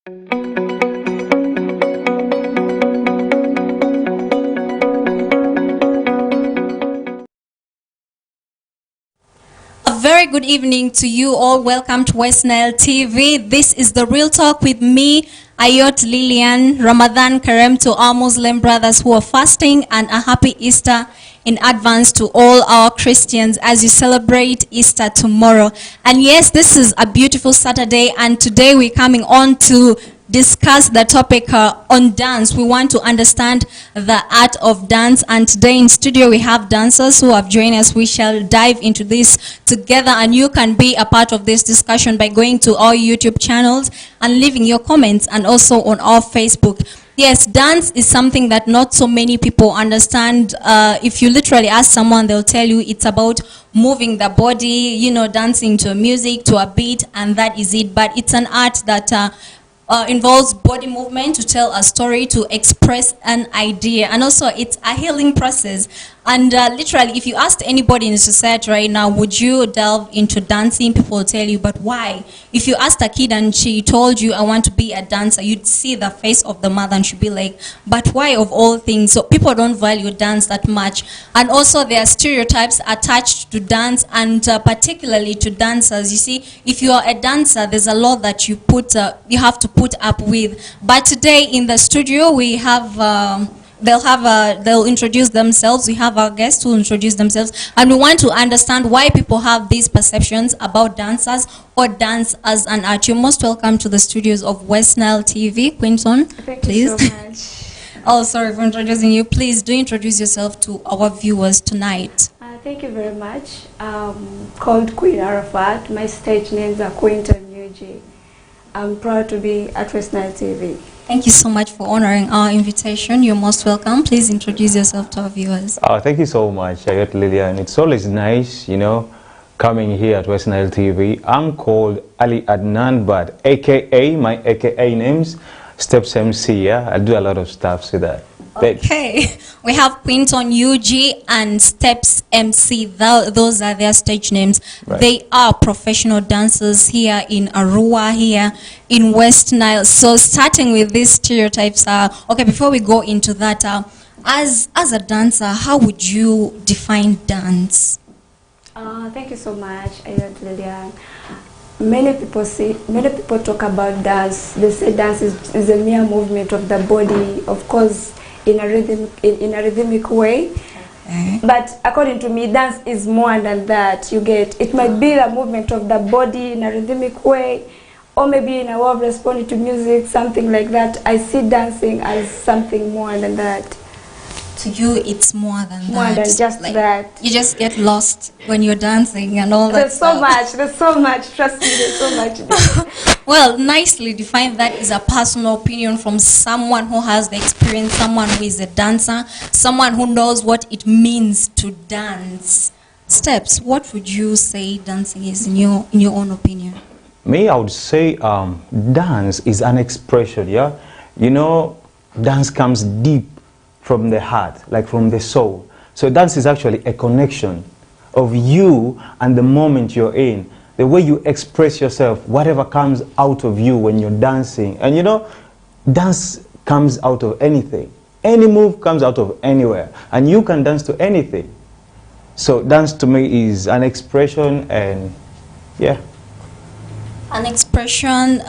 Very good evening to you all. Welcome to WestNile TV. This is the Real Talk with me, Ayot, Lillian. Ramadan Kareem to all Muslim brothers who are fasting, and a happy Easter in advance to all our Christians as you celebrate Easter tomorrow. And yes, this is a beautiful Saturday, and today we're coming on to discuss the topic on dance. We want to understand the art of dance, and today in studio we have dancers who have joined us. We shall dive into this together, and you can be a part of this discussion by going to our YouTube channels and leaving your comments, and also on our Facebook. Yes, dance is something that not so many people understand. If you literally ask someone, they'll tell you it's about moving the body, you know, dancing to music, to a beat, and that is it. But it's an art that involves body movement to tell a story, to express an idea, and also it's a healing process. And literally, if you asked anybody in society right now, would you delve into dancing? People will tell you, but why? If you asked a kid and she told you, I want to be a dancer, you'd see the face of the mother and she'd be like, but why of all things? So people don't value dance that much. And also there are stereotypes attached to dance, and particularly to dancers. You see, if you are a dancer, there's a lot that you have to put up with. But today in the studio we have they'll introduce themselves. We have our guests who will introduce themselves, and we want to understand why people have these perceptions about dancers or dance as an art. You're most welcome to the studios of WestNile TV. Quinton, please. Thank you so much. Oh, sorry for introducing you. Please do introduce yourself to our viewers tonight. Thank you very much. Called Queen Arafat. My stage names are Quinton UG. I'm proud to be at WestNile TV. Thank you so much for honoring our invitation. You're most welcome. Please introduce yourself to our viewers. Thank you so much, Ayot, Lillian. It's always nice, you know, coming here at WestNile TV. I'm called Ali Adnan, but AKA, my AKA name's Steps MC, yeah? I do a lot of stuff, so that. Okay, we have Quinton UG and Steps MC. Those are their stage names. Right. They are professional dancers here in Arua, here in WestNile. So starting with these stereotypes, okay, before we go into that, as a dancer, how would you define dance? Thank you so much, Ayot, Lillian. Many people talk about dance. They say dance is a mere movement of the body, of course, in a rhythmic way. Okay. But according to me, dance is more than that. You get, it might be a movement of the body in a rhythmic way, or maybe in a way of responding to music, something like that. I see dancing as something more than that. To you, it's more than that. More than just like that. You just get lost when you're dancing and all that. There's so much. There's so much. Trust me, there's so much. Well, nicely defined. That is a personal opinion from someone who has the experience, someone who is a dancer, someone who knows what it means to dance. Steps, what would you say dancing is in your own opinion? Me, I would say dance is an expression, yeah? You know, dance comes deep from the heart, like from the soul. So dance is actually a connection of you and the moment you're in. The way you express yourself, whatever comes out of you when you're dancing. And you know, dance comes out of anything. Any move comes out of anywhere. And you can dance to anything. So dance to me is an expression, and yeah. An expression,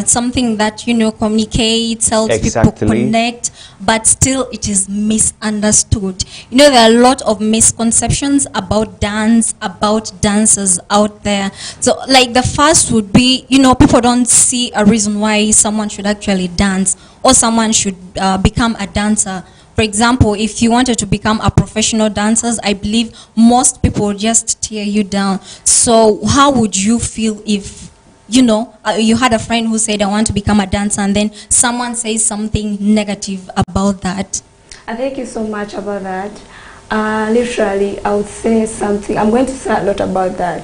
something that, you know, communicates, helps people connect, but still it is misunderstood. You know, there are a lot of misconceptions about dance, about dancers out there. So, like, the first would be, you know, people don't see a reason why someone should actually dance, or someone should become a dancer. For example, if you wanted to become a professional dancer, I believe most people would just tear you down. So how would you feel if, you know, you had a friend who said, I want to become a dancer, and then someone says something negative about that? Thank you so much about that. Literally, I would say something. I'm going to say a lot about that.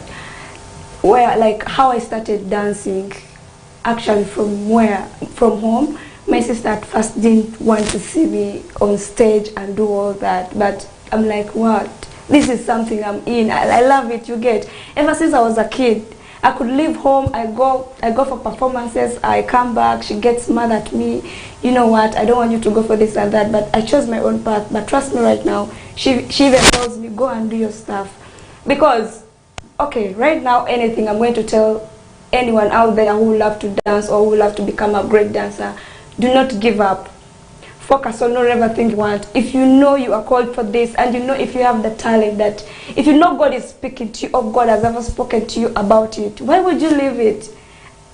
Where, like, how I started dancing, actually from home. My sister at first didn't want to see me on stage and do all that, but I'm like, what? This is something I'm in. I love it, you get. Ever since I was a kid, I could leave home, I go for performances, I come back, she gets mad at me. You know what, I don't want you to go for this and that, but I chose my own path. But trust me right now, she even tells me, go and do your stuff. Because, okay, right now, anything I'm going to tell anyone out there who love to dance or who love to become a great dancer, do not give up. Focus on whatever thing you want. If you know you are called for this, and you know if you have the talent, that if you know God is speaking to you, or God has ever spoken to you about it, why would you leave it?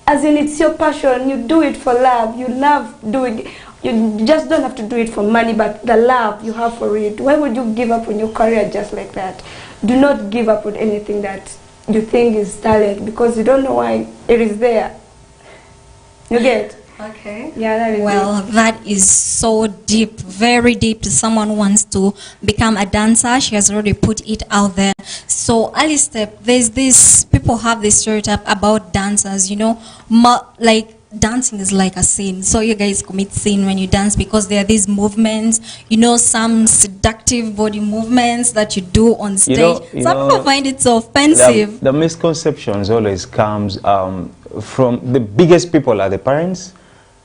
As in, it's your passion. You do it for love. You love doing it. You just don't have to do it for money, but the love you have for it. Why would you give up on your career just like that? Do not give up on anything that you think is talent, because you don't know why it is there. You get? Okay. Yeah, that is well, that is so deep, very deep to someone who wants to become a dancer. She has already put it out there. So, early step, there's this, people have this stereotype about dancers, you know, like dancing is like a sin. So you guys commit sin when you dance because there are these movements, you know, some seductive body movements that you do on stage. Some people find it so offensive. The misconceptions always comes from the biggest people are the parents.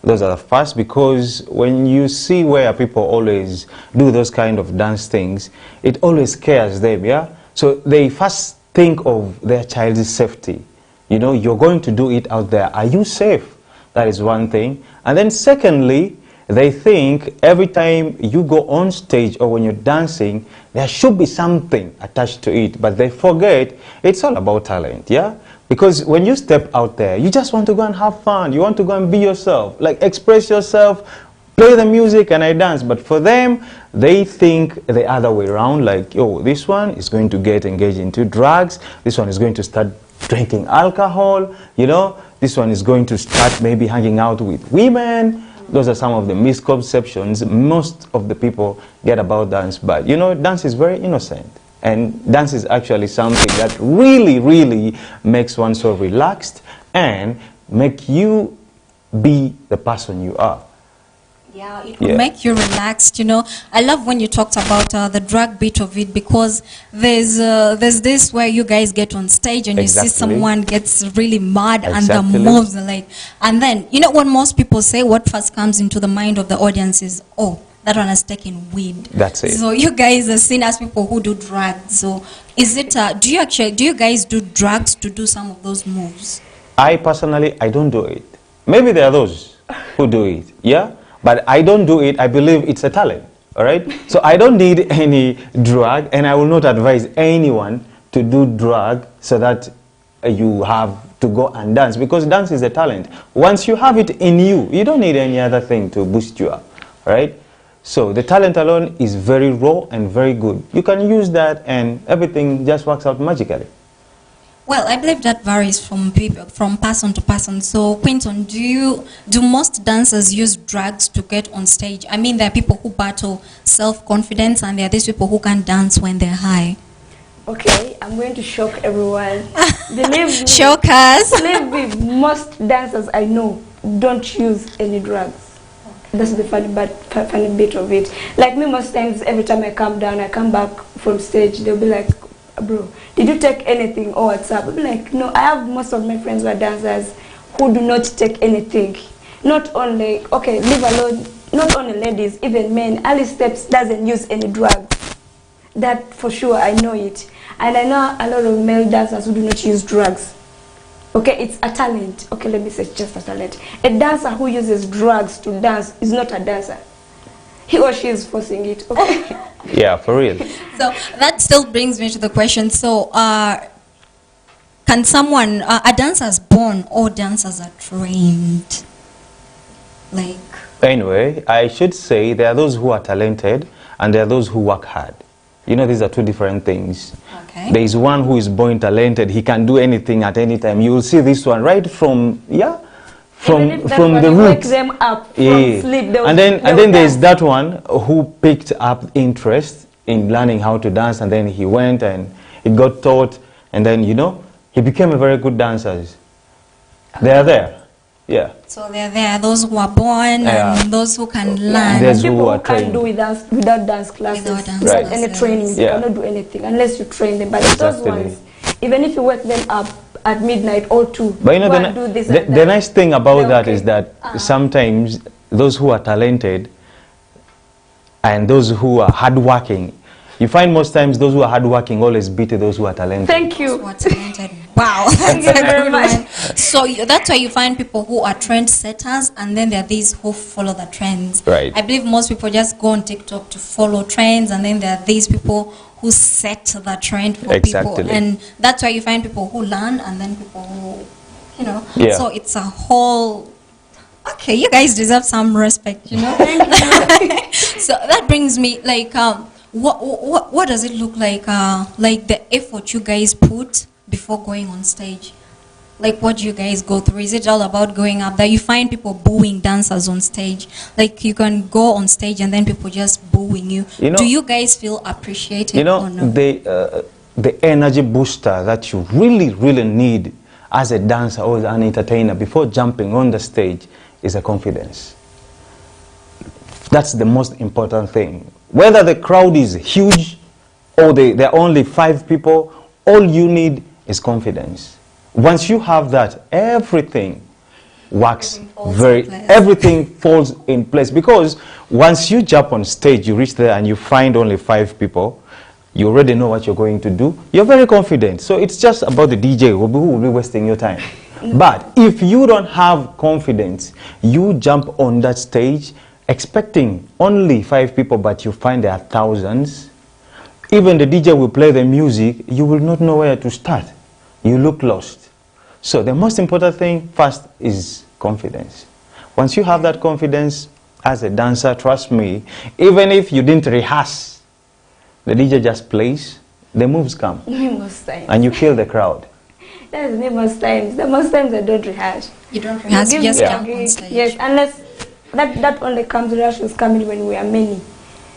Those are the first, because when you see where people always do those kind of dance things, it always scares them, yeah? So they first think of their child's safety. You know, you're going to do it out there. Are you safe? That is one thing. And then secondly, they think every time you go on stage or when you're dancing, there should be something attached to it. But they forget it's all about talent, yeah? Because when you step out there, you just want to go and have fun. You want to go and be yourself, like express yourself, play the music and I dance. But for them, they think the other way around, like, oh, this one is going to get engaged into drugs. This one is going to start drinking alcohol, you know. This one is going to start maybe hanging out with women. Those are some of the misconceptions most of the people get about dance. But, you know, dance is very innocent. And dance is actually something that really, really makes one so relaxed and make you be the person you are. Yeah, it will make you relaxed, you know. I love when you talked about the drag bit of it, because there's this where you guys get on stage and you see someone gets really mad and the moves are like, and then, you know what most people say, what first comes into the mind of the audience is, oh, that one has taken weed. That's it. So you guys are seen as people who do drugs. So is it, do you guys do drugs to do some of those moves? I personally, I don't do it. Maybe there are those who do it, yeah? But I don't do it. I believe it's a talent, all right? So I don't need any drug, and I will not advise anyone to do drug so that you have to go and dance, because dance is a talent. Once you have it in you, you don't need any other thing to boost you up, all right? So the talent alone is very raw and very good. You can use that and everything just works out magically. Well, I believe that varies from people, from person to person. So, Quinton, do most dancers use drugs to get on stage? I mean, there are people who battle self-confidence, and there are these people who can dance when they're high. Okay, I'm going to shock everyone. Believe me, shock us. Believe me, most dancers I know don't use any drugs. That's the funny bit of it. Like me, most times, every time I come down, I come back from stage, they'll be like, bro, did you take anything or what's up? I'll be like, no, I have most of my friends who are dancers who do not take anything. Not only, okay, leave alone, not only ladies, even men. Early Steps doesn't use any drugs. That for sure, I know it. And I know a lot of male dancers who do not use drugs. Okay, it's a talent. Okay, let me say it's just a talent. A dancer who uses drugs to dance is not a dancer. He or she is forcing it. Okay. Yeah, for real. So that still brings me to the question. So can someone, are dancers born or dancers are trained? Like. Anyway, I should say there are those who are talented and there are those who work hard. You know, these are two different things. Okay. There is one who is born talented. He can do anything at any time. You will see this one right from, from the roots. Wake them up from sleep. And then there's that one who picked up interest in learning how to dance, and then he went and he got taught, and then, you know, he became a very good dancer. They are there. Yeah. So there are those who are born and those who can learn. There's people who can do without dance classes, without any training. They cannot do anything unless you train them. But those ones, even if you wake them up at midnight or 2. But you know, Go and do this and the that. nice thing about Yeah, that okay. is that sometimes those who are talented and those who are hardworking, you find most times those who are hardworking always beat those who are talented. Thank you. Who are talented. Wow, Thank that's you a very good much. one. So that's why you find people who are trendsetters, and then there are these who follow the trends. Right. I believe most people just go on TikTok to follow trends, and then there are these people who set the trend for Exactly. people, and that's why you find people who learn, and then people who, you know. Yeah. So it's a whole. Okay, you guys deserve some respect, you know. So that brings me like, what does it look like the effort you guys put before going on stage? Like, what do you guys go through? Is it all about going up there? You find people booing dancers on stage. Like, you can go on stage and then people just booing you. You know, do you guys feel appreciated You know, or no? the energy booster that you really, really need as a dancer or as an entertainer before jumping on the stage is a confidence. That's the most important thing. Whether the crowd is huge or there are only 5 people, all you need is confidence. Once you have that, everything works everything falls in place, because once you jump on stage, you reach there and you find only 5 people, you already know what you're going to do. You're very confident. So it's just about the DJ who will be wasting your time. But if you don't have confidence, you jump on that stage expecting only 5 people, but you find there are thousands. Even the DJ will play the music, you will not know where to start. You look lost. So the most important thing first is confidence. Once you have that confidence as a dancer, trust me, even if you didn't rehearse, the DJ just plays, the moves come, Most times. and you kill the crowd. That's me most times. The most times I don't rehearse. You don't rehearse, you just Give me jump a on gig. stage. Yes, unless that only comes, rehearsals coming when we are many.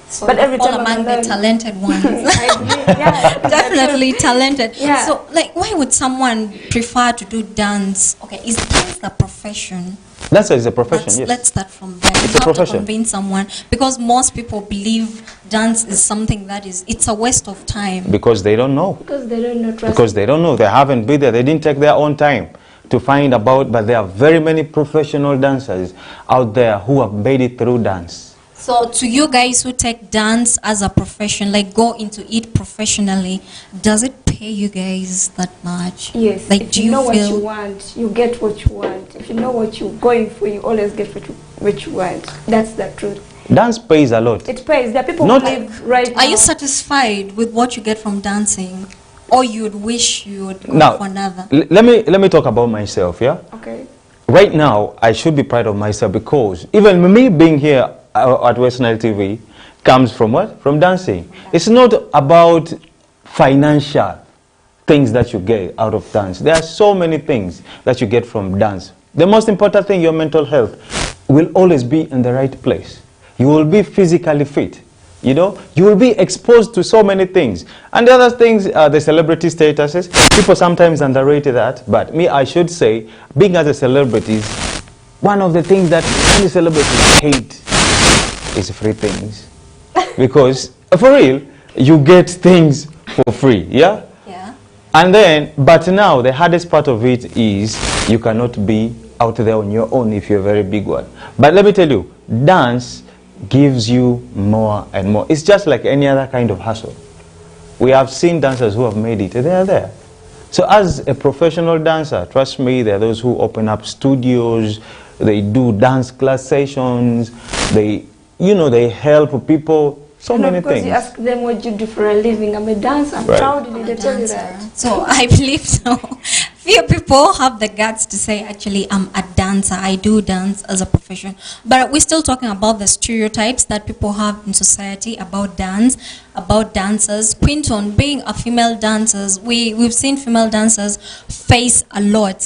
So But every all time I'm among the alone- talented ones. Yeah, Definitely talented. Yeah. So, like, why would someone prefer to do dance? Okay, is dance a profession? Dancer is a profession, yes. Let's start from there. It's You a have to profession. convince someone, because most people believe dance is something that it's a waste of time. Because they don't know. Because they don't know trust. Because they don't know. They haven't been there. They didn't take their own time to find about. But there are very many professional dancers out there who have made it through dance. So, to you guys who take dance as a profession, like go into it professionally, does it pay you guys that much? Yes. Like, if do you know what feel you want, you get what you want. If you know what you're going for, you always get what you want. That's the truth. Dance pays a lot. It pays. There are people Not- who live right now. Are you satisfied with what you get from dancing, or you'd wish you would go Now, for another? let me talk about myself, yeah? Okay. Right now, I should be proud of myself, because even me being here at WestNile TV comes from what? From dancing. It's not about financial things that you get out of dance. There are so many things that you get from dance. The most important thing, your mental health, will always be in the right place. You will be physically fit. You know, you will be exposed to so many things. And the other things are the celebrity statuses. People sometimes underrate that, but me, I should say, being as a celebrity is one of the things that many celebrities hate is free things. Because, for real, you get things for free, yeah? Yeah. And then, but now, the hardest part of it is you cannot be out there on your own if you're a very big one. But let me tell you, dance gives you more and more. It's just like any other kind of hustle. We have seen dancers who have made it. They are there. So as a professional dancer, trust me, there are those who open up studios, they do dance class sessions, they help people, so And many of course, things. you ask them what you do for a living. I'm a dancer. Right. Proudly, they tell you that. So I believe so. Few people have the guts to say, actually, I'm a dancer. I do dance as a profession. But we're still talking about the stereotypes that people have in society about dance, about dancers. Quinton, being a female dancer, we've seen female dancers face a lot,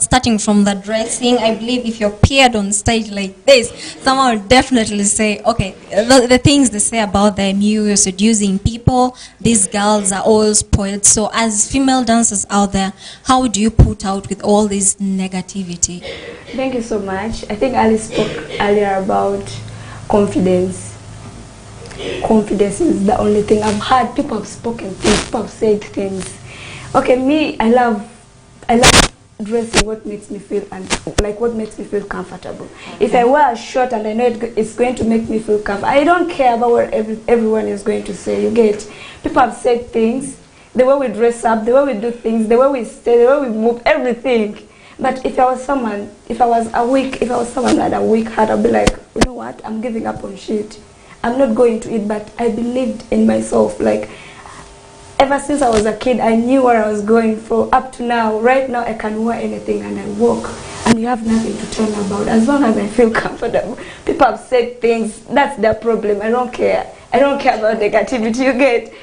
starting from the dressing. I believe if you're appeared on stage like this, someone will definitely say, okay, the things they say about them, you're seducing people, these girls are all spoiled. So as female dancers out there, how do you put out with all this negativity? Thank you so much. I think Ali spoke earlier about confidence. Confidence is the only thing. I've heard people have spoken things, people have said things. Okay, me, I love I like dressing what makes me feel what makes me feel comfortable. Okay. If I wear a shirt and I know it's going to make me feel comfortable, I don't care about what everyone is going to say. You get? People have said things, the way we dress up, the way we do things, the way we stay, the way we move, everything. But if I was someone that had a weak heart, I'd be like, you know what? I'm giving up on shit. I'm not going to it. But I believed in myself. Like, ever since I was a kid, I knew where I was going for. Up to now, right now, I can wear anything and I walk, and you have nothing to tell about. As long as I feel comfortable. People have said things. That's their problem. I don't care. I don't care about negativity. You get?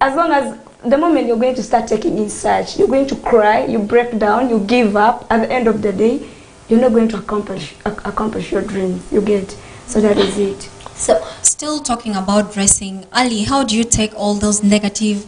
As long as the moment you're going to start taking insight, you're going to cry, you break down, you give up. At the end of the day, you're not going to accomplish your dreams. You get? So that is it. So, still talking about dressing, Ali, how do you take all those negative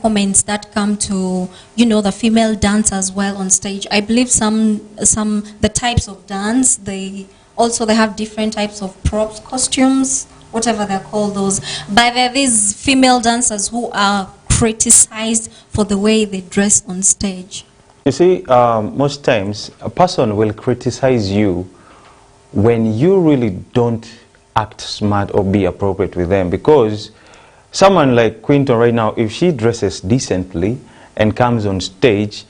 comments that come to, the female dance as well on stage? I believe the types of dance, they have different types of props, costumes, whatever they're called those. But there are these female dancers who are criticized for the way they dress on stage. You see, most times a person will criticize you when you really don't act smart or be appropriate with them, because someone like Quinton right now, if she dresses decently and comes on stage,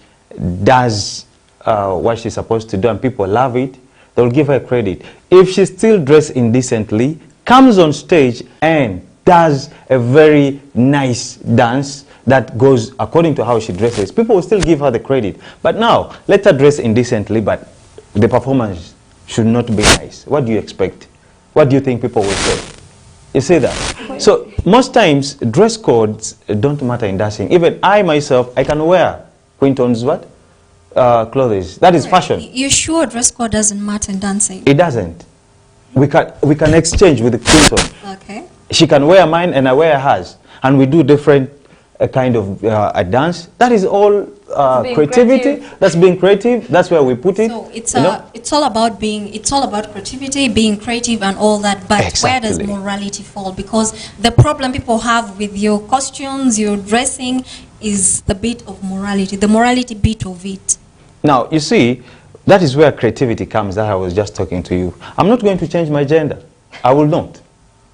does what she's supposed to do, and people love it, they'll give her credit. If she still dresses indecently, comes on stage and does a very nice dance that goes according to how she dresses, people will still give her the credit. But now, let her dress indecently, but the performance should not be nice. What do you expect? What do you think people will say? You see that? So most times, dress codes don't matter in dancing. Even I myself, I can wear Quinton's what? Clothes. That is fashion. You're sure dress code doesn't matter in dancing? It doesn't. We can exchange with Quinton. Okay. She can wear mine and I wear hers. And we do different kind of a dance. That is all creativity. That's being creative. That's where we put it. So it's all about creativity, being creative and all that. But exactly. Where does morality fall? Because the problem people have with your costumes, your dressing, is the bit of morality, the morality bit of it. Now, you see, that is where creativity comes, that I was just talking to you. I'm not going to change my gender. I will not.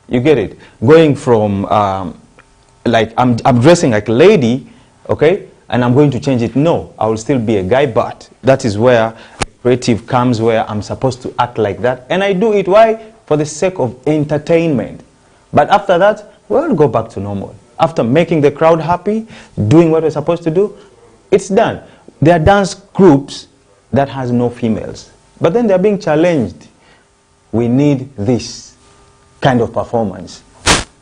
You get it? Going from, like, I'm dressing like a lady, okay, and I'm going to change it. No, I will still be a guy, but that is where creative comes, where I'm supposed to act like that. And I do it, why? For the sake of entertainment. But after that, we'll go back to normal. After making the crowd happy, doing what we're supposed to do, it's done. There are dance groups that has no females, but then they're being challenged. We need this kind of performance.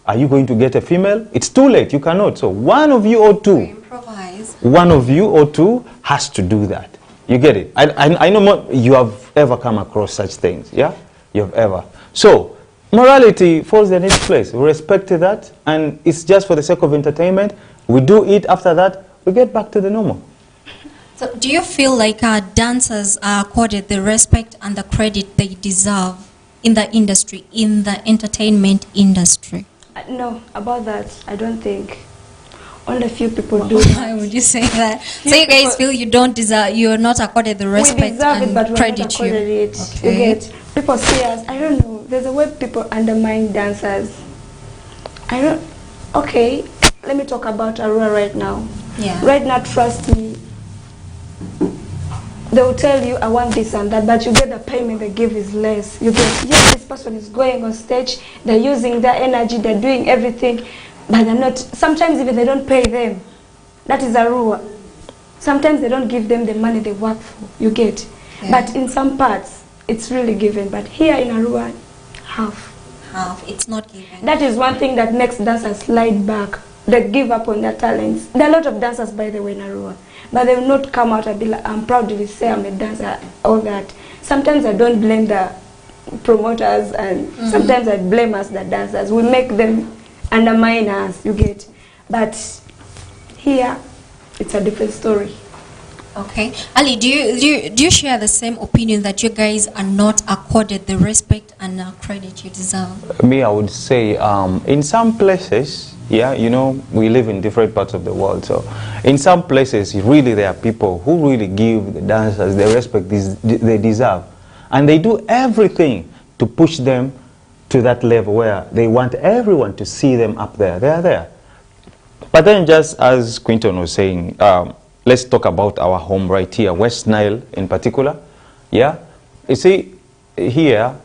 Are you going to get a female? It's too late. You cannot. So one of you or two, improvise. One of you or two has to do that. You get it? I know you have ever come across such things. Yeah, you have ever. So morality falls in its place. We respect that, and it's just for the sake of entertainment. We do it. After that, we get back to the normal. So do you feel like dancers are accorded the respect and the credit they deserve in the industry, in the entertainment industry? No, about that, I don't think. Only a few people do. Why would you say that? So you guys feel you don't deserve, you're not accorded the respect and but credit you? It. Okay. You get, people see us, I don't know, there's a way people undermine dancers. Okay, let me talk about Aurora right now. Yeah. Right now, trust me, they will tell you, I want this and that, but you get the payment they give is less. You get, yes, this person is going on stage, they're using their energy, they're doing everything, but they're not, sometimes even they don't pay them. That is Arua. Sometimes they don't give them the money they work for, you get. Yeah. But in some parts, it's really given. But here in Arua, half. Half, it's not given. That is one thing that makes dancers slide back. They give up on their talents. There are a lot of dancers, by the way, in Arua. But they will not come out and be like, I'm proud to say I'm a dancer, all that. Sometimes I don't blame the promoters, and sometimes I blame us, the dancers. We make them undermine us, you get. But here, it's a different story. Okay. Ali, do you share the same opinion that you guys are not accorded the respect and credit you deserve? Me, I would say, in some places, Yeah, you know, we live in different parts of the world. So in some places, really there are people who really give the dancers the respect they deserve. And they do everything to push them to that level where they want everyone to see them up there. They are there. But then just as Quinton was saying, let's talk about our home right here, WestNile in particular. Yeah, you see, here,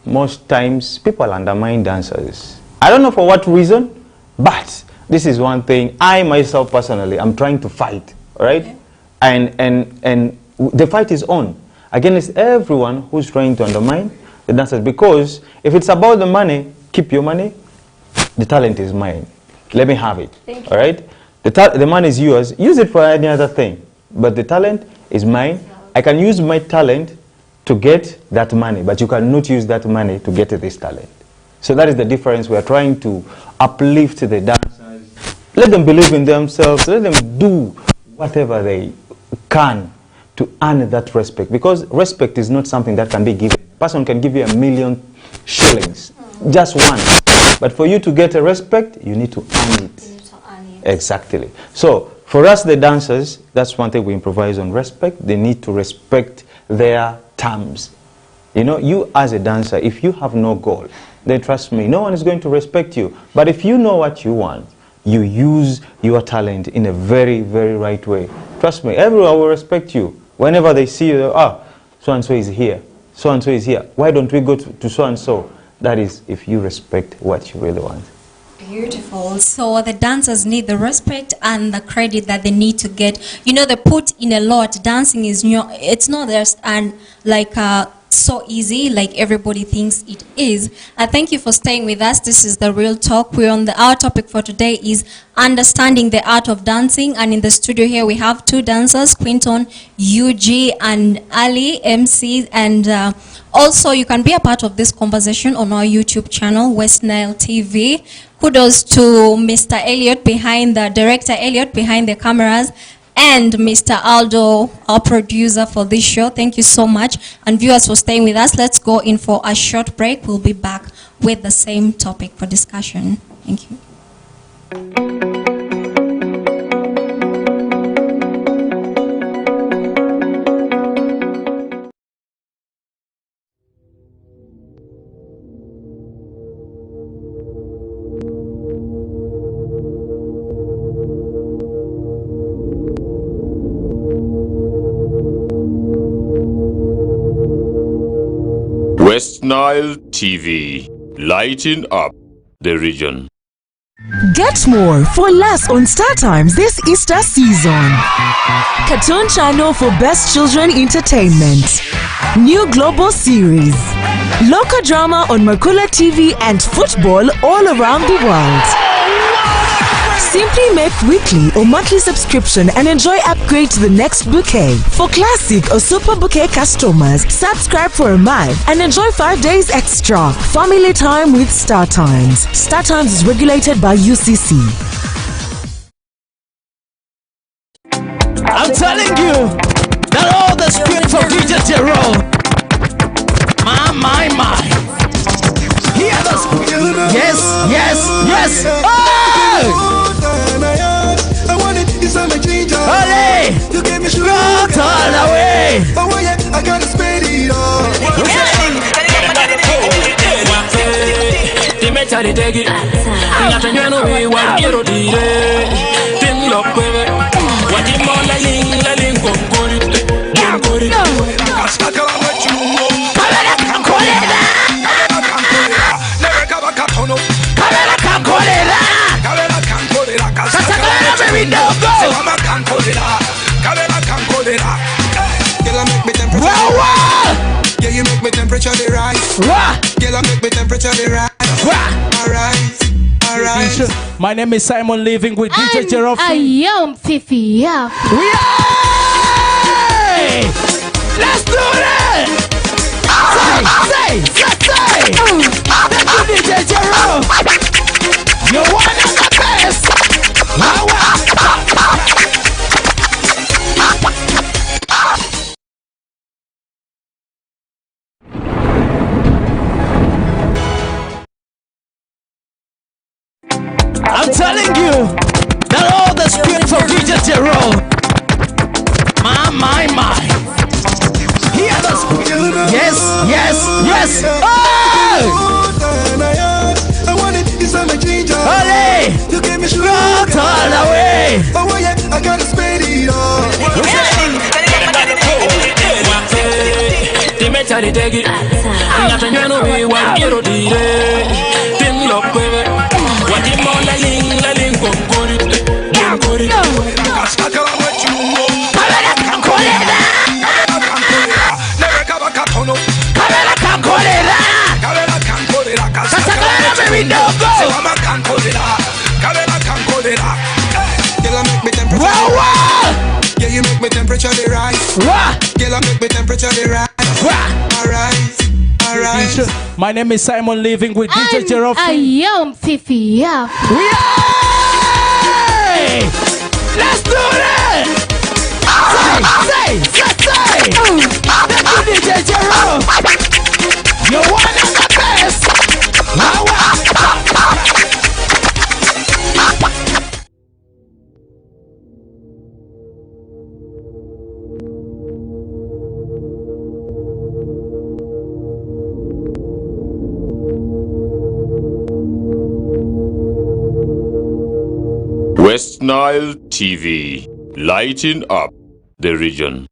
most times people undermine dancers. I don't know for what reason, but this is one thing I myself personally am trying to fight, all right? Okay. And the fight is on against everyone who's trying to undermine the dancers, because if it's about the money, keep your money, the talent is mine. Let me have it, all right? The money is yours, use it for any other thing, but the talent is mine. I can use my talent to get that money, but you cannot use that money to get this talent. So that is the difference. We are trying to uplift the dancers, let them believe in themselves, let them do whatever they can to earn that respect, because respect is not something that can be given. A person can give you 1,000,000 shillings, just one. But for you to get a respect, you need to earn it. Exactly. So for us, the dancers, that's one thing we improvise on: respect. They need to respect their terms. You know, you as a dancer, if you have no goal, then trust me, no one is going to respect you. But if you know what you want, you use your talent in a very, very right way. Trust me, everyone will respect you. Whenever they see you, so-and-so is here, so-and-so is here. Why don't we go to so-and-so? That is, if you respect what you really want. Beautiful. So the dancers need the respect and the credit that they need to get. You know, they put in a lot. Dancing is it's not just so easy like everybody thinks it is. Thank you for staying with us. This is the Real Talk. Our topic for today is understanding the art of dancing, and in the studio here we have two dancers, Quinton, UG, and Ali, MC, and also you can be a part of this conversation on our YouTube channel, WestNile TV. Kudos to Mr. Ayot director Ayot behind the cameras, and Mr. Aldo, our producer for this show. Thank you so much. And viewers for staying with us. Let's go in for a short break. We'll be back with the same topic for discussion. Thank you. WestNile TV, lighting up the region. Get more for less on StarTimes this Easter season. Cartoon channel for best children entertainment. New global series. Local drama on Mercula TV and football all around the world. Simply make weekly or monthly subscription and enjoy upgrade to the next bouquet. For classic or super bouquet customers, subscribe for a month and enjoy 5 days extra. Family time with StarTimes. StarTimes is regulated by UCC. I'm telling you that all the spirit of DJ Jerome, my. Hear the spirit. Yes. Oh! Olé! Rock all the way! I gotta spend it all. Yeah, you make me temperature the rise. Yeah, make me temperature the rise. Alright. My name is Simon, living with DJ Jerome. I am Fifi. Yeah. Let's do it! Say! Thank you, DJ Jerome. You're one of the best. I'm telling you that all the spirits of DJ Earle, my. Hear the spirit. Yes. I want it inside my jeans. Olé! You gave me Rock all the way. Oh yeah, I gotta spend it all. Yeah, you make me temperature the rise. Yeah, make me temperature the rise. Alright. My name is Simon, living with DJ Earle. Ayot Fifi. Yay! Let's do it! Say! Thank you, DJ Earle. You're one of the best. WestNile TV, lighting up the region.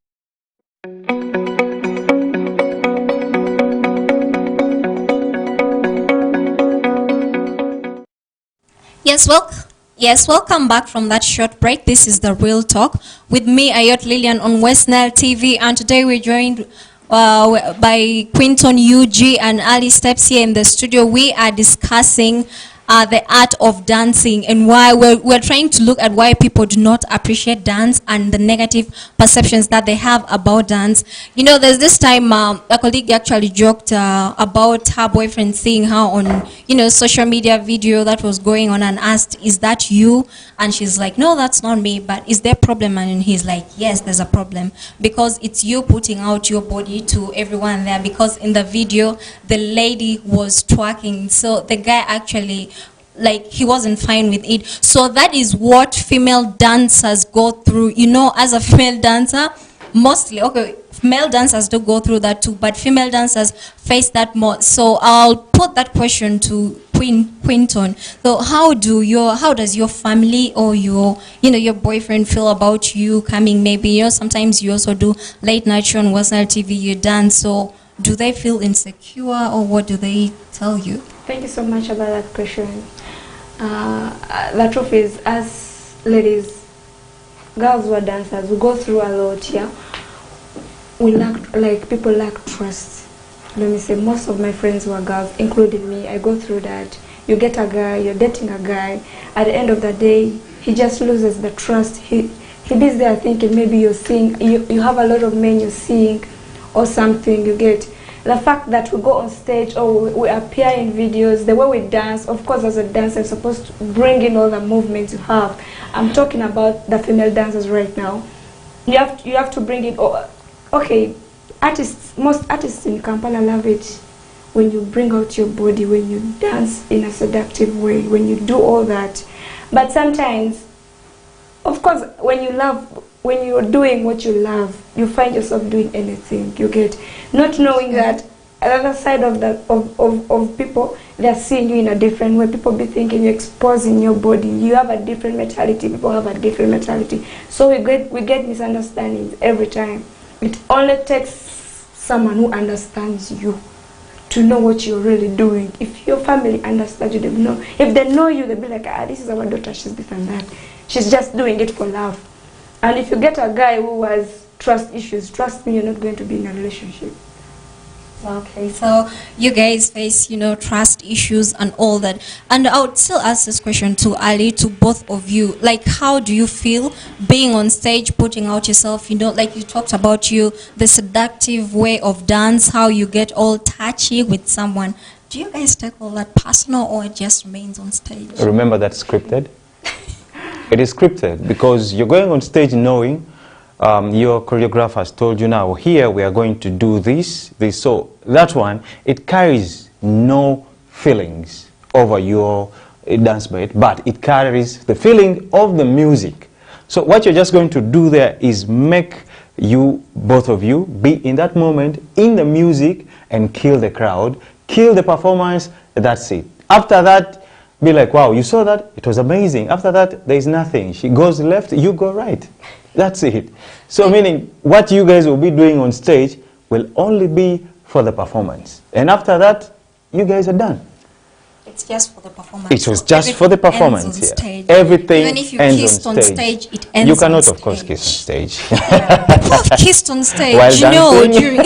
Yes, welcome back from that short break. This is the Real Talk with me, Ayot Lillian, on WestNile TV, and today we're joined by Quinton, UG, and Ali Steps here in the studio. We are discussing the art of dancing and why we're trying to look at why people do not appreciate dance and the negative perceptions that they have about dance. You know, there's this time a colleague actually joked about her boyfriend seeing her on, you know, social media video that was going on and asked, "Is that you?" And she's like, "No, that's not me, but is there a problem?" And he's like, "Yes, there's a problem because it's you putting out your body to everyone there, because in the video the lady was twerking, so the guy actually, like, he wasn't fine with it." So that is what female dancers go through. You know, as a female dancer, mostly, okay, male dancers do go through that too, but female dancers face that more. So I'll put that question to Quinton. So how does your family or your boyfriend feel about you coming? Maybe, you know, sometimes you also do late night show on WestNile TV, you dance. So do they feel insecure, or what do they tell you? Thank you so much about that question. The truth is, as ladies, girls who are dancers, we go through a lot here. People lack trust. Let me say, most of my friends who are girls, including me, I go through that. You get a guy, you're dating a guy, at the end of the day, he just loses the trust. He is there thinking maybe you're seeing, you have a lot of men you're seeing or something, you get. The fact that we go on stage or we appear in videos, the way we dance, of course as a dancer you're supposed to bring in all the movements you have. I'm talking about the female dancers right now. You have to bring it. Okay, most artists in Kampala love it when you bring out your body, when you dance in a seductive way, when you do all that. But sometimes, of course, when you're doing what you love, you find yourself doing anything, you get, not knowing that another side of people, they're seeing you in a different way. People be thinking you're exposing your body. You have a different mentality, people have a different mentality. So we get misunderstandings every time. It only takes someone who understands you to know what you're really doing. If your family understands you, they know. If they know you, they'll be like, this is our daughter, she's this and that. She's just doing it for love. And if you get a guy who has trust issues, trust me, you're not going to be in a relationship. Okay, so you guys face, you know, trust issues and all that. And I would still ask this question to Ali, to both of you. Like, how do you feel being on stage, putting out yourself, you know, like you talked about the seductive way of dance, how you get all touchy with someone. Do you guys take all that personal, or it just remains on stage? Remember that's scripted? It is scripted because you're going on stage knowing your choreographer has told you, now here we are going to do this. So that one, it carries no feelings over your dance by it, but it carries the feeling of the music. So what you're just going to do there is make both of you, be in that moment, in the music, and kill the crowd, kill the performance. That's it. After that, be like, wow, you saw that? It was amazing. After that, there is nothing. She goes left, you go right. That's it. So meaning, what you guys will be doing on stage will only be for the performance. And after that, you guys are done. It's just for the performance. It was just for the performance. Yeah. Everything Even if you ends kissed on stage. it ends You cannot, on of course, stage. kiss on stage. People have kissed on stage. While You know, dancing. during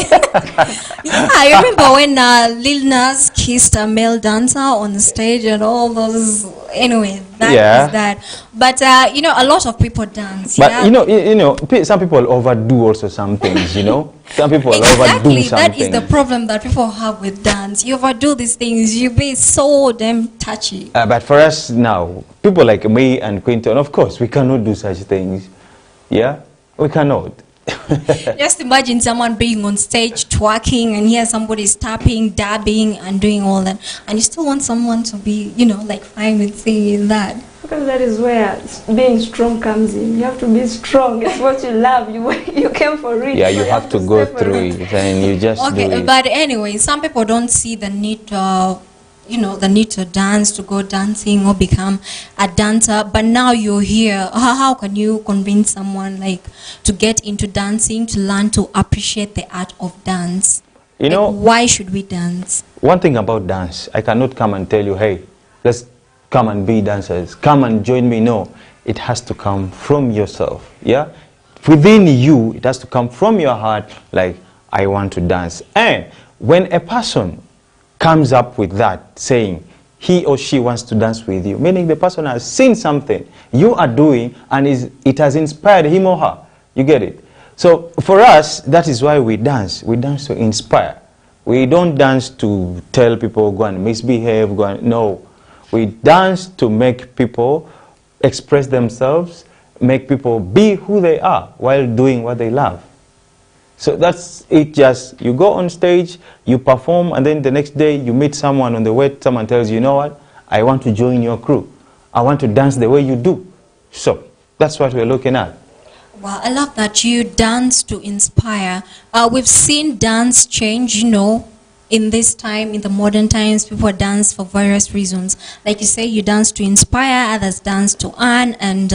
yeah, I remember when Lil Nas kissed a male dancer on stage and all those. Anyway, that is that. But you know, a lot of people dance. But yeah? you know, some people overdo also some things. You know, some people overdo Exactly, something. that is the problem that people have with dance. You overdo these things, you be so damn touchy. But for us now, people like me and Quinton, of course, we cannot do such things. Yeah, we cannot. Just imagine someone being on stage twerking and here somebody is tapping, dabbing and doing all that, and you still want someone to be, you know, like fine with singing that. Because that is where being strong comes in. You have to be strong. It's what you love. You came for it. Yeah, so you have to go stay for through it, and you just do Okay, it. but anyway, some people don't see the need to, you know, the need to dance, to go dancing or become a dancer. But now you're here. How can you convince someone like to get into dancing, to learn to appreciate the art of dance? You Like, know, why should we dance? one thing about dance, I cannot come and tell you, hey, let's come and be dancers, come and join me. No, it has to come from yourself. Yeah, within you, it has to come from your heart. Like, I want to dance. And when a person comes up with that, saying he or she wants to dance with you, meaning the person has seen something you are doing and it has inspired him or her. You get it? So for us, that is why we dance. We dance to inspire. We don't dance to tell people go and misbehave, go and, no. We dance to make people express themselves, make people be who they are while doing what they love. So that's it. Just you go on stage, you perform, and then the next day you meet someone on the way. Someone tells you, you know what, I want to join your crew. I want to dance the way you do. So that's what we're looking at. Well, I love that you dance to inspire. We've seen dance change, you know, in this time, in the modern times, people dance for various reasons. Like you say, you dance to inspire, others dance to earn. And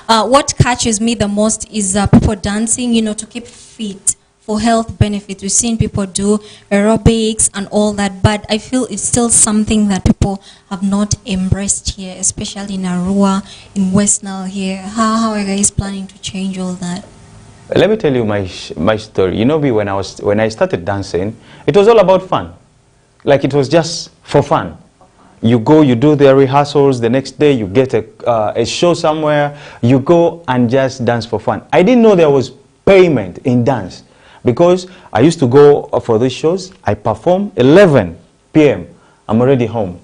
what catches me the most is people dancing, you know, to keep fit, for health benefits. We've seen people do aerobics and all that, but I feel it's still something that people have not embraced here, especially in Arua, in WestNile here. How are you guys planning to change all that? Let me tell you my story. You know me, when I started dancing, it was all about fun. Like, it was just for fun. You go, you do the rehearsals, the next day you get a show somewhere, you go and just dance for fun. I didn't know there was payment in dance, because I used to go for these shows, I perform 11 p.m. I'm already home.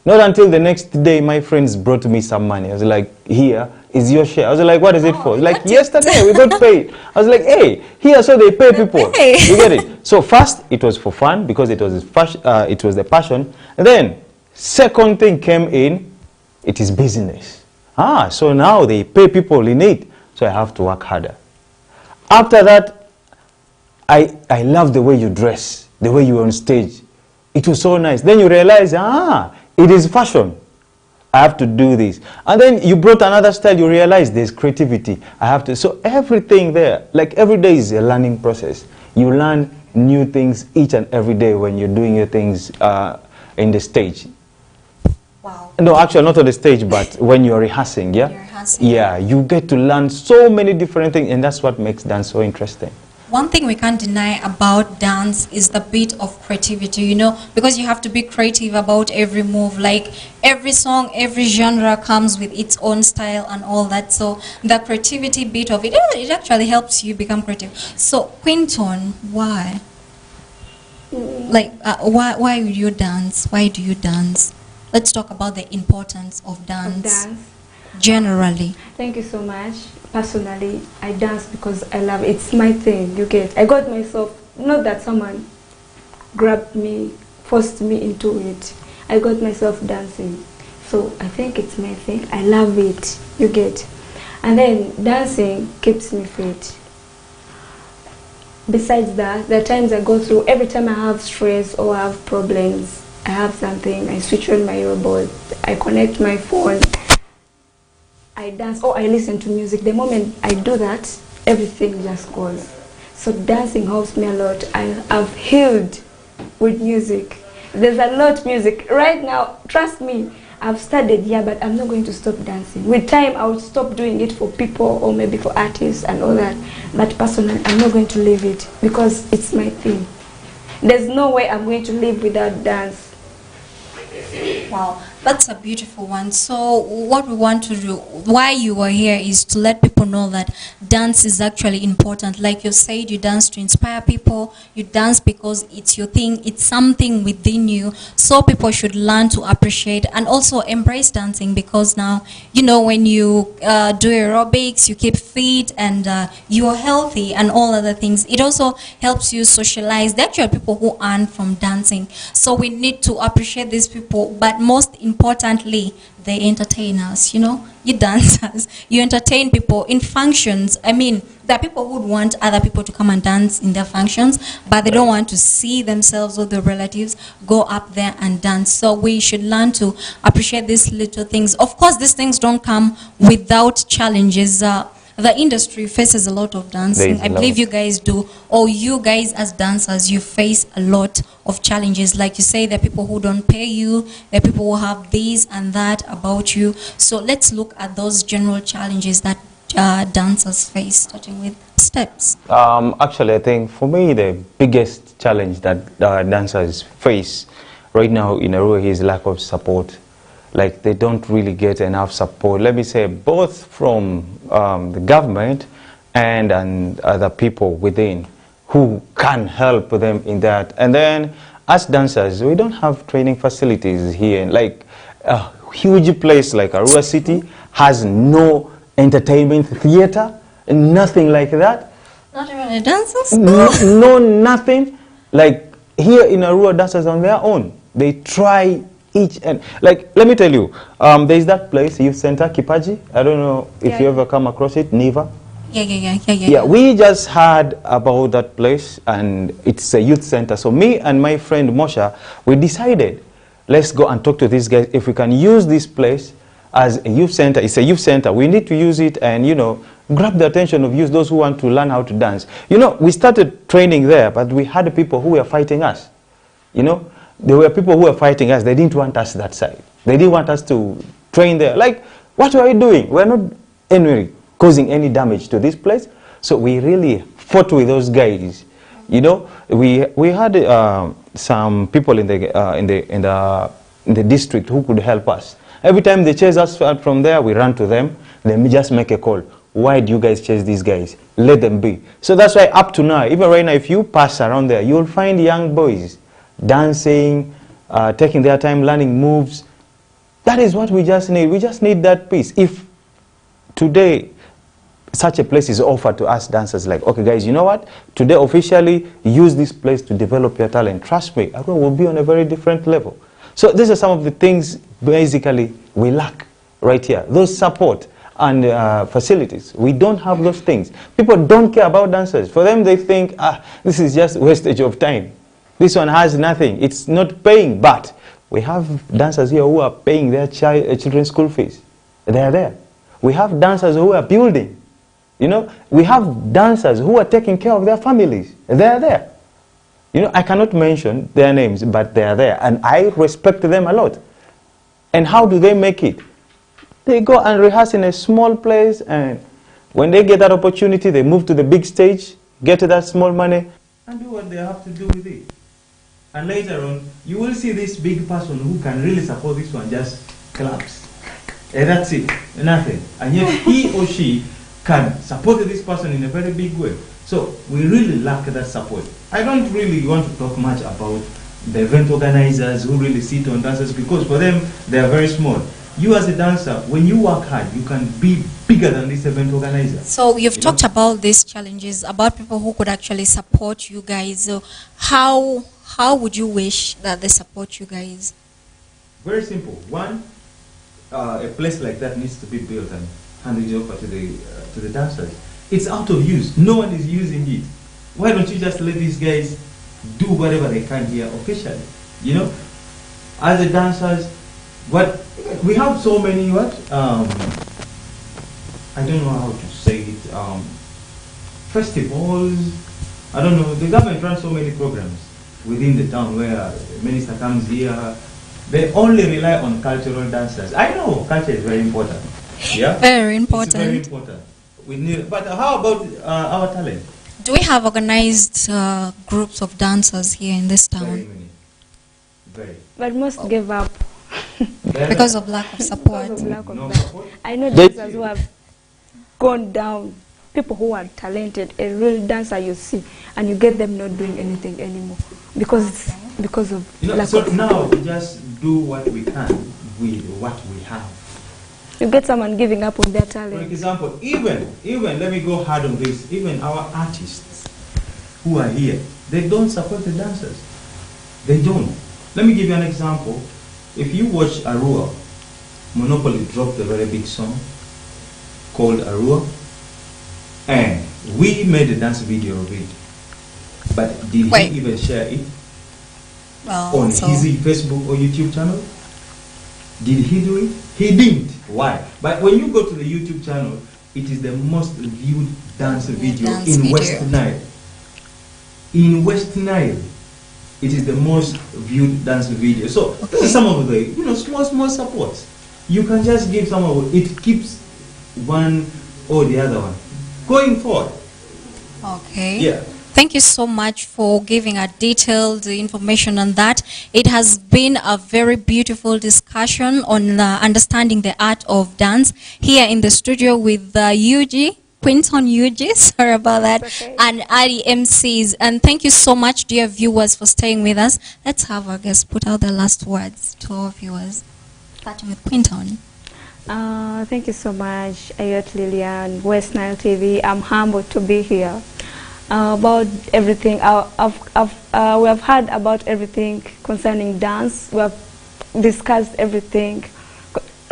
Not until the next day my friends brought me some money. I was like, here is your share. I was like, what is it for? Like, yesterday we got paid. I was like, hey, here, so they pay people. You get it? So first it was for fun, because it was the passion. And then second thing came in, it is business. So now they pay people in it, so I have to work harder. After that, I love the way you dress, the way you're on stage. It was so nice. Then you realize, it is fashion. I have to do this. And then you brought another style, you realize there's creativity. I have to, so everything there, like every day is a learning process. You learn new things each and every day when you're doing your things in the stage. Wow. No, actually not on the stage, but when you're rehearsing, yeah? You're rehearsing. Yeah, you get to learn so many different things, and that's what makes dance so interesting. One thing we can't deny about dance is the bit of creativity, you know, because you have to be creative about every move. Like, every song, every genre comes with its own style and all that. So the creativity bit of it, it actually helps you become creative. So Quinton, why? Like, why do you dance? Why do you dance? Let's talk about the importance of dance. Generally. Thank you so much. Personally, I dance because I love it. It's my thing, you get. I got myself, not that someone grabbed me, forced me into it. I got myself dancing. So I think it's my thing. I love it. You get. And then dancing keeps me fit. Besides that, there are times I go through, every time I have stress or I have problems, I have something, I switch on my robot, I connect my phone, I dance or I listen to music. The moment I do that, everything just goes. So dancing helps me a lot. I've healed with music. There's a lot of music. Right now, trust me, I've started, yeah, but I'm not going to stop dancing. With time, I will stop doing it for people or maybe for artists and all that. But personally, I'm not going to leave it because it's my thing. There's no way I'm going to live without dance. Wow, that's a beautiful one. So what we want to do, why you are here, is to let people know that dance is actually important. Like you said, you dance to inspire people. You dance because it's your thing. It's something within you. So people should learn to appreciate and also embrace dancing, because now, you know, when you do aerobics, you keep fit and you're healthy and all other things. It also helps you socialize. There are actually people who earn from dancing. So we need to appreciate these people, but most importantly, they entertain us, you know, you dancers, you entertain people in functions. I mean, there are people who would want other people to come and dance in their functions, but they don't want to see themselves or their relatives go up there and dance. So we should learn to appreciate these little things. Of course, these things don't come without challenges. The industry faces a lot of dancing. I believe you guys do, or you guys as dancers, you face a lot of challenges. Like you say, there are people who don't pay you, there are people who have this and that about you. So let's look at those general challenges that dancers face, starting with steps. Actually, I think for me, the biggest challenge that dancers face right now in Earle is lack of support. Like, they don't really get enough support, let me say, both from the government and other people within who can help them in that. And then, as dancers, we don't have training facilities here. Like, a huge place like Earle City has no entertainment theater, nothing like that. Not even a dancer school? No, nothing. Like, here in Earle, dancers on their own, they try each and, like, let me tell you, there's that place, youth center, Kipaji. I don't know if you ever come across it, Neva. Yeah, we just heard about that place, and it's a youth center. So me and my friend Mosha, we decided, let's go and talk to these guys. If we can use this place as a youth center, it's a youth center, we need to use it and, you know, grab the attention of youth, those who want to learn how to dance. You know, we started training there, but we had people who were fighting us, you know. There were people who were fighting us. They didn't want us that side. They didn't want us to train there. Like, what are we doing? We're not anyway causing any damage to this place. So we really fought with those guys. You know, we had some people in the district who could help us. Every time they chase us from there, we run to them. Then we just make a call. Why do you guys chase these guys? Let them be. So that's why up to now, even right now, if you pass around there, you'll find young boys dancing, taking their time learning moves. That is what we just need. We just need that piece. If today such a place is offered to us dancers, like, okay guys, you know what, today officially use this place to develop your talent, trust me, everyone will be on a very different level. So these are some of the things basically we lack right here, those support and facilities. We don't have those things. People don't care about dancers. For them, they think, this is just wastage of time. This one has nothing. It's not paying, but we have dancers here who are paying their children's school fees. They are there. We have dancers who are building. You know, we have dancers who are taking care of their families. They are there. You know, I cannot mention their names, but they are there. And I respect them a lot. And how do they make it? They go and rehearse in a small place, and when they get that opportunity, they move to the big stage, get that small money, and do what they have to do with it. And later on, you will see this big person who can really support this one just claps. And that's it, nothing. And yet he or she can support this person in a very big way. So we really lack that support. I don't really want to talk much about the event organizers who really sit on dancers, because for them, they are very small. You as a dancer, when you work hard, you can be bigger than this event organizer. So you've talked about these challenges, about people who could actually support you guys. So how would you wish that they support you guys? Very simple. One, a place like that needs to be built and handed over to the dancers. It's out of use. No one is using it. Why don't you just let these guys do whatever they can here officially? You know, as the dancers, what we have so many I don't know how to say it. Festivals. I don't know. The government runs so many programs within the town where the minister comes here. They only rely on cultural dancers. I know culture is very important. Yeah, Very important. It's very important. We need, but how about our talent? Do we have organized groups of dancers here in this Very town? many. Very. But most give up. Because of lack of support. Because of lack of No that. support? I know dancers who have gone down. People who are talented, a real dancer you see, and you get them not doing anything anymore because of You know, lack so of now support. we just do what we can with what we have. You get someone giving up on their For talent. example, even let me go hard on this. Even our artists who are here, they don't support the dancers. They don't. Let me give you an example. If you watch Earle, Monopoly dropped a very big song called Earle, and we made a dance video of it. But did Wait. he even share it Well, on so his Facebook or YouTube channel? Did he do it? He didn't. Why? But when you go to the YouTube channel, it is the most viewed dance video dance in video. West Nile. In West Nile, it is the most viewed dance video. So this is some of the small supports. You can just give some of it. It keeps one or the other one going forward. okay. Yeah. Thank you so much for giving a detailed information on that. It has been a very beautiful discussion on understanding the art of dance here in the studio with Quinton UG, sorry about that, Okay. and Adi MCs. And thank you so much, dear viewers, for staying with us. Let's have our guests put out the last words to our viewers, starting with Quinton. Thank you so much, Ayot, Lillian, WestNile TV. I'm humbled to be here. About everything, we have heard about everything concerning dance. We have discussed everything.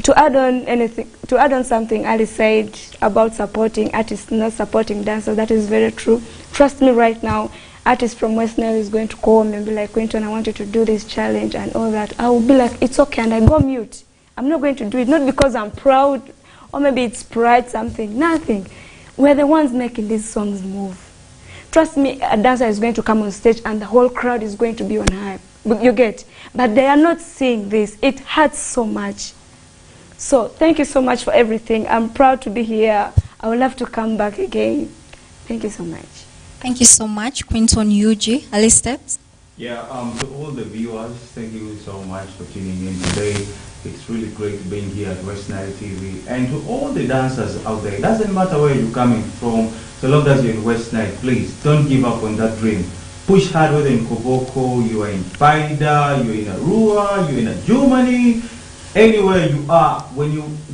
To add on something Ali said about supporting artists, not supporting dancers, that is very true. Trust me, right now, artists from WestNile is going to call me and be like, Quinton, I want you to do this challenge and all that. I will be like, it's okay, and I go mute. I'm not going to do it, not because I'm proud, or maybe it's pride, something, nothing. We're the ones making these songs move. Trust me, a dancer is going to come on stage and the whole crowd is going to be on hype. You get? But they are not seeing this. It hurts so much. So thank you so much for everything. I'm proud to be here. I would love to come back again. Thank you so much. Thank you so much, Quinton UG. Ali Steps. Yeah, to all the viewers, thank you so much for tuning in today. It's really great being here at WestNile TV. And to all the dancers out there, it doesn't matter where you're coming from, so long as you're in WestNile, please don't give up on that dream. Push hard, whether in Koboko, you are in Faida, you're in Arua, you're in Germany, anywhere you are,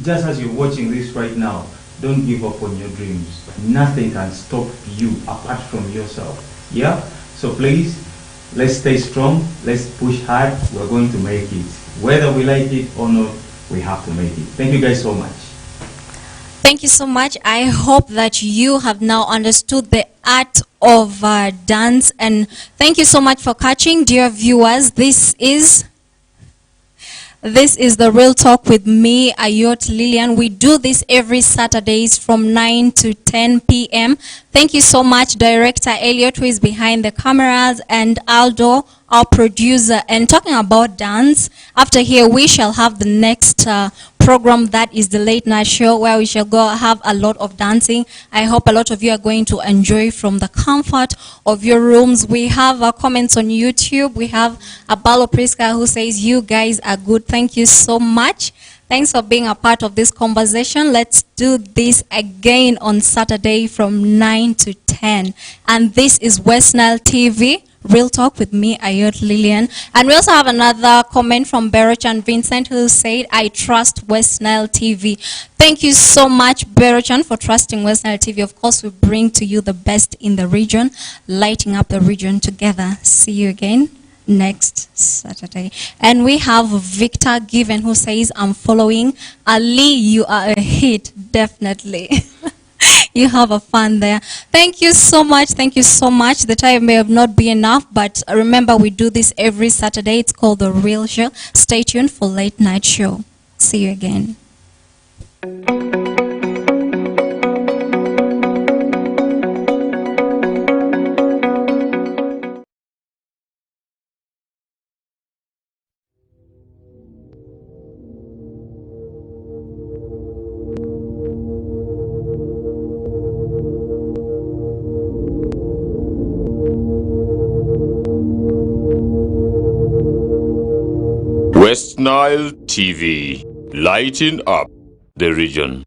just as you're watching this right now, don't give up on your dreams. Nothing can stop you apart from yourself. Yeah? So please, let's stay strong, let's push hard, we're going to make it. Whether we like it or not, we have to make it. Thank you guys so much. Thank you so much. I hope that you have now understood the art of dance, and thank you so much for catching, dear viewers. This is the Real Talk with me, Ayot Lillian. We do this every Saturdays from 9 to 10 p.m. Thank you so much, Director Ayot, who is behind the cameras, and Aldo, our producer. And talking about dance, after here we shall have the next program, that is the Late Night Show, where we shall go have a lot of dancing. I hope a lot of you are going to enjoy from the comfort of your rooms. We have comments on YouTube. We have Abalo Priska who says, you guys are good. Thank you so much. Thanks for being a part of this conversation. Let's do this again on Saturday from 9 to 10. And this is WestNile TV, Real Talk with me, Ayot Lillian. And we also have another comment from Berochan Vincent who said, I trust WestNile TV. Thank you so much, Berochan, for trusting WestNile TV. Of course, we bring to you the best in the region, lighting up the region together. See you again next Saturday. And we have Victor Given who says, I'm following. Ali, you are a hit, definitely. You have a fun there. Thank you so much. Thank you so much. The time may have not been enough, but remember we do this every Saturday. It's called The Real Show. Stay tuned for Late Night Show. See you again. WestNile TV, lighting up the region.